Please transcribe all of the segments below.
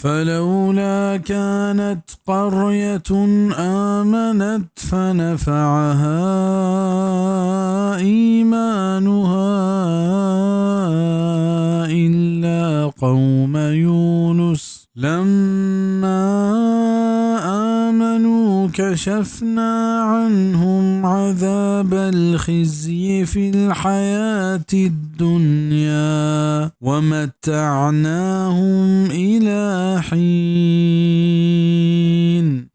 فلولا كانت قرية آمنت فنفعها إيمانها إلا قوم يونس لما آمنوا كشفنا عنهم عذاب الخزي في الحياة الدنيا ومتعناهم إلى حين.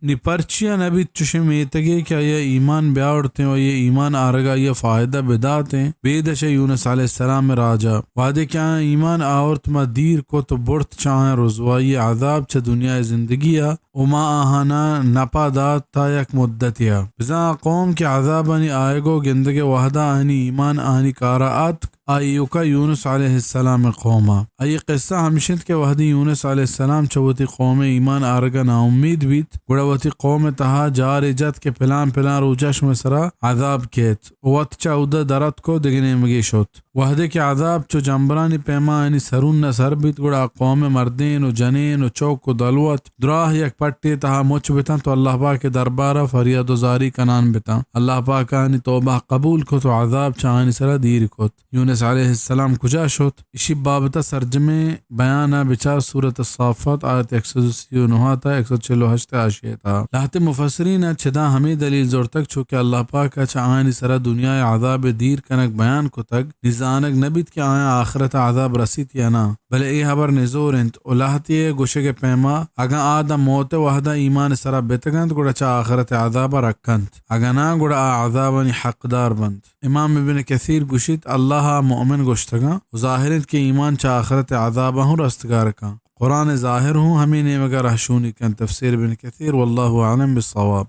निपर्चिया नबी चुशमेतगे क्या ये ईमान ब्यावड़ते और ये ईमान आरगा ये फ़ायदा बिदाते बेदश यूनुस अलैहिस्सलाम में राजा वादे क्या ईमान आवरत मदीर को तो बुर्त चाहे रुज़वाई आज़ाब च दुनिया ज़िंदगिया उमा आहाना नपादात था एक मुद्दतिया बिज़ा कौम के आज़ाबानी आएगो गिंदगे वहदा आनी ईमान आनी कारात आयुका यूनुस अलैहिस्सलाम कौमा ये क़िस्सा हमशित के वहदी यूनुस अलैहिस्सलाम चवती कौम ईमान आरगा ना उम्मीद बीत गुड़ावती कौम तहा जार इजत के पिलान रूजश में सरा आज़ाब केत वत चौदह दरत को दिगने मगेशोत वहदे के आज़ाब चो जंबरानी पैमा यानी सरून न सर बीत गुड़ा कौम मर्देन व जनेन व चौक को दलवत द्राह एक पट्टे तहा मुच बिता तो अल्लाह पाक के दरबारा फरियाद ज़ारी कनान बिता अल्लाह पाक आनी तौबा कबूल को तो आज़ाब चाहनी सरा दीर कोत यूनुस अलैहिस्सलाम कुजा शोत इसी बाबता सरजमे बयाना बिचार सूरत साफ़त आयत 139 था 148 आशिया था लाते मुफस्सिरीन छदा हमें दलील जोर तक चूँकि अल्लाह पाक का चाहनी सरा दुनिया आज़ाब दीर कनक बयान को तक निजानक नबीत के आया आखिरत आज़ाब रसीत या ना भले ए हबर निजोर इंत उलाहती गुशे के पैमा अगा आदा मौत वहदा ईमान सरा बेतगंत गुड़ा चा आखिरत आज़ाब रखंत अगा ना गुड़ा आज़ाबनी हकदार बंद इमाम इब्न कसीर गुशित अल्लाह मोमिन गुश्तगा ज़ाहिरत के ईमान चा आखिरत आज़ाब हूँ रस्तगार का कुरान ज़ाहिर हूँ हमें ने मगर रहशूनी कन तफसीर इब्न कसीर वल्लाहु आलम बिस्सवाब।